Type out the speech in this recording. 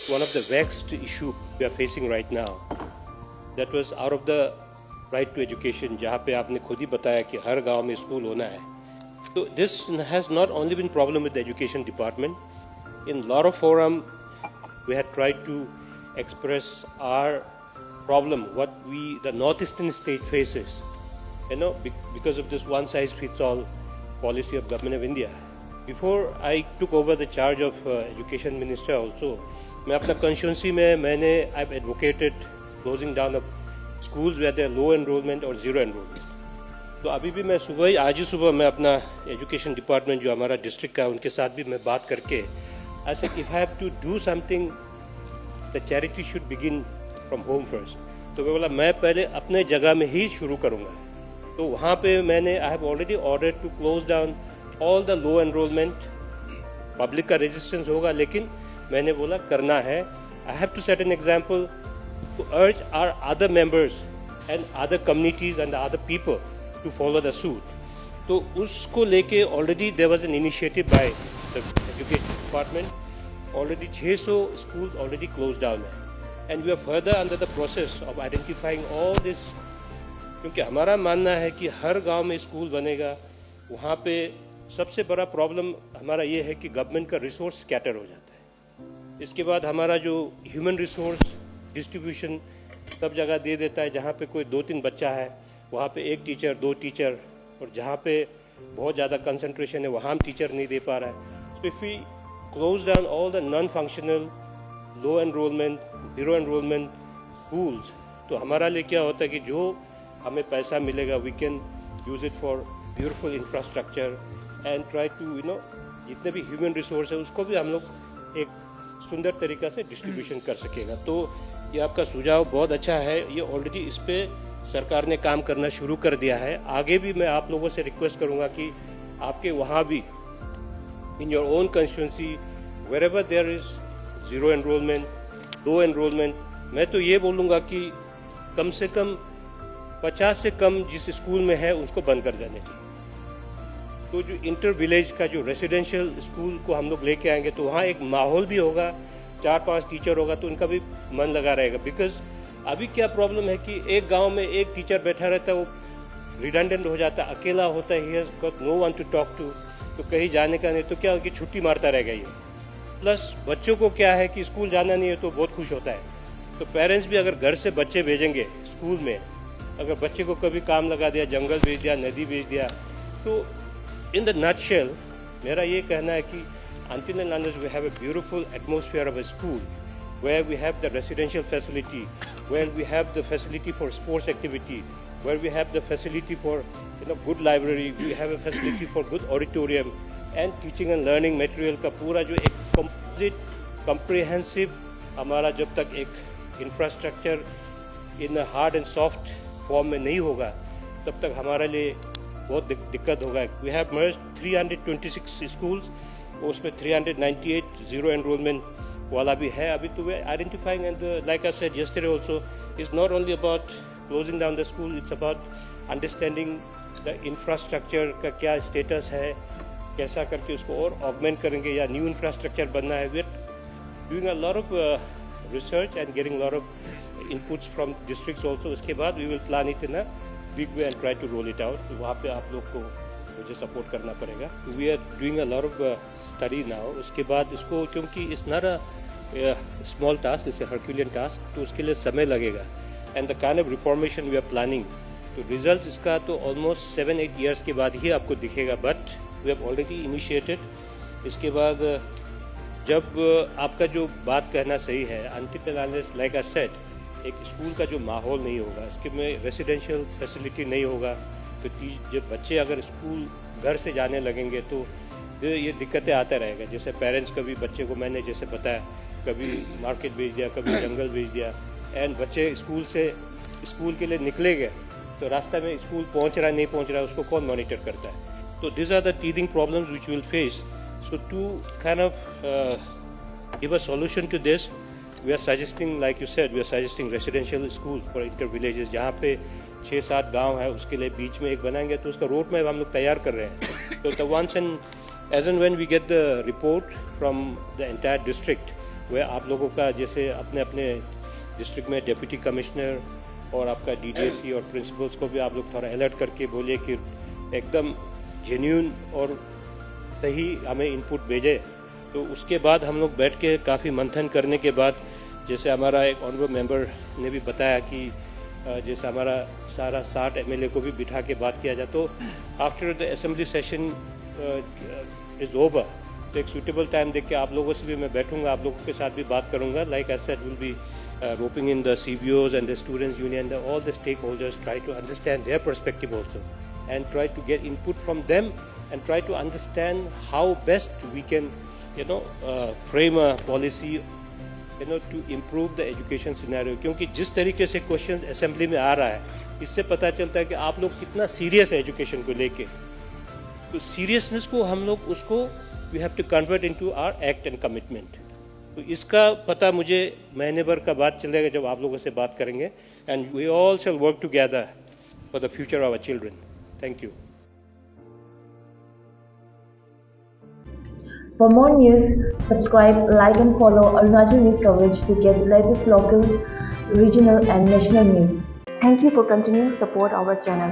one of the vexed issue we are facing right now. That was out of the right to education, जहाँ पे आपने खुद ही बताया कि हर गांव में स्कूल होना है. So this has not only been problem with the education department. In a lot of forum, we had tried to express our problem, what the northeastern state faces, because of this one-size-fits-all policy of Government of India. Before I took over the charge of Education Minister also, मैं अपना constituency में I've advocated closing down of schools where there are low enrollment or zero enrollment. तो अभी भी मैं आज ही सुबह मैं अपना एजुकेशन डिपार्टमेंट जो हमारा डिस्ट्रिक्ट का है उनके साथ भी मैं बात करके I said if I have to do something, the charity should begin from home first. तो मैं बोला मैं पहले अपने जगह में ही शुरू करूँगा. तो वहाँ पे I have already ordered to close down all the low enrollment. Public का रेजिस्टेंस होगा लेकिन मैंने बोला करना है. I have to set an example to urge our other members and other communities and the other people to follow the suit. तो उसको लेके already there was an initiative by the education department. Already 600 schools already closed down है. And we are further under the process of identifying all this. क्योंकि हमारा मानना है कि हर गांव में स्कूल बनेगा. वहाँ पे सबसे बड़ा प्रॉब्लम हमारा ये है कि गवर्नमेंट का रिसोर्स स्कैटर हो जाता है. इसके बाद हमारा जो ह्यूमन रिसोर्स डिस्ट्रीब्यूशन सब जगह दे देता है. जहाँ पे कोई 2-3 बच्चा है वहाँ पे 1 टीचर 2 टीचर, और जहाँ पे बहुत ज़्यादा कंसंट्रेशन है वहाँ हम टीचर नहीं दे पा रहा है. So if we close down all the non-functional, low enrollment, zero enrollment schools, तो हमारा लिए क्या होता है कि जो हमें पैसा मिलेगा we can use it for beautiful infrastructure and try to जितने भी ह्यूमन रिसोर्स है उसको भी हम लोग एक सुंदर तरीका से डिस्ट्रीब्यूशन कर सकेगा. तो ये आपका सुझाव बहुत अच्छा है. ये ऑलरेडी इस पे सरकार ने काम करना शुरू कर दिया है. आगे भी मैं आप लोगों से रिक्वेस्ट करूंगा कि आपके वहाँ भी in your own constituency wherever there is zero enrollment, low enrollment, मैं तो ये बोलूँगा कि कम से कम 50 से कम जिस स्कूल में है उसको बंद कर देने चाहिए. तो जो इंटर विलेज का जो रेसिडेंशियल स्कूल को हम लोग लेके आएंगे तो वहाँ एक माहौल भी होगा, 4-5 टीचर होगा तो उनका भी मन लगा रहेगा. बिकॉज अभी क्या प्रॉब्लम है कि एक गांव में एक टीचर बैठा रहता है, वो रिडंडेंट हो जाता है, अकेला होता है, he has got no one to talk to. तो कहीं जाने का नहीं तो क्या कि छुट्टी मारता रहेगा ये. प्लस बच्चों को क्या है कि स्कूल जाना नहीं है तो बहुत खुश होता है. तो पेरेंट्स भी अगर घर से बच्चे भेजेंगे स्कूल में, अगर बच्चे को कभी काम लगा दिया, जंगल भेज दिया, नदी भेज दिया, तो इन द नटशेल मेरा ये कहना है कि until and unless we have a beautiful atmosphere of a school where we have the residential facility, where we have the facility for sports activity, where we have the facility for good library, we have a facility for good auditorium and teaching and learning material का पूरा जो एक composite comprehensive हमारा जब तक एक infrastructure in a hard and soft form में नहीं होगा तब तक हमारे लिए बहुत दिक्कत होगा. We have merged 326 schools, उसमें 398 zero enrollment वाला भी है. अभी तो we are identifying, and like I said yesterday also, it's not only about closing down the school, it's about understanding the infrastructure का क्या status है, कैसा करके उसको और augment करेंगे या new infrastructure बनना है. We are doing a lot of research and getting a lot of inputs from districts also. उसके बाद we will plan it in a big way and try to roll it out. तो वहाँ पे आप लोग को मुझे सपोर्ट करना पड़ेगा. We are doing a lot of study now. उसके बाद इसको क्योंकि it's not a small task, it's a Herculean task, तो उसके लिए समय लगेगा. And the kind of reformation we are planning, तो रिजल्ट इसका तो ऑलमोस्ट 7-8 years के बाद ही आपको दिखेगा. But we have already initiated. इसके बाद जब आपका जो बात कहना सही है, until unless like I said, एक स्कूल का जो माहौल नहीं होगा, इसके में रेसिडेंशियल फैसिलिटी नहीं होगा, तो जब बच्चे अगर स्कूल घर से जाने लगेंगे तो ये दिक्कतें आते रहेगा. जैसे पेरेंट्स कभी बच्चे को मैंने जैसे बताया कभी मार्केट भेज दिया, कभी जंगल भेज दिया, एंड बच्चे स्कूल के लिए निकले गए तो रास्ते में स्कूल पहुंच रहा है नहीं पहुंच रहा है उसको कौन मॉनिटर करता है. तो this are the teething problems which will face. So to kind of give a solution to this, we are suggesting, like you said, we are suggesting residential schools for inter villages. जहाँ पे 6-7 गांव है उसके लिए बीच में एक बनाएंगे तो उसका रोड मैप हम लोग तैयार कर रहे हैं. तो once and as and when we get the report from the entire district, वह आप लोगों का जैसे अपने अपने डिस्ट्रिक्ट में डिप्टी कमिश्नर और आपका डीडीएससी और प्रिंसिपल्स को भी आप लोग थोड़ा अलर्ट करके बोलिए कि एकदम जेन्यून और सही हमें इनपुट भेजे। तो उसके बाद हम लोग बैठ के काफ़ी मंथन करने के बाद जैसे हमारा एक ऑनरेबल मेंबर ने भी बताया कि जैसे हमारा सारा 60 एमएलए को भी बिठा के बात किया जाए, तो after the assembly session is over, तो एक सूटेबल टाइम देख के आप लोगों से भी मैं बैठूंगा, आप लोगों के साथ भी बात करूंगा। Like I said, will be roping in the CBOs and the students union, all the stakeholders, try to understand their perspective also and try to get input from them and try to understand how best we can frame a policy to improve the education scenario। क्योंकि जिस तरीके से question assembly में आ रहा है, इससे पता चलता है कि आप लोग कितना सीरियस है एजुकेशन को लेके। तो सीरियसनेस को हम लोग उसको we have to convert into our act and commitment. तो इसका पता मुझे महीने भर का बाद चलेगा जब आप लोगों से बात करेंगे। And we all shall work together for the future of our children. Thank you. For more news, subscribe, like and follow Arunachal News coverage to get the latest local, regional and national news. Thank you for continuing to support our channel.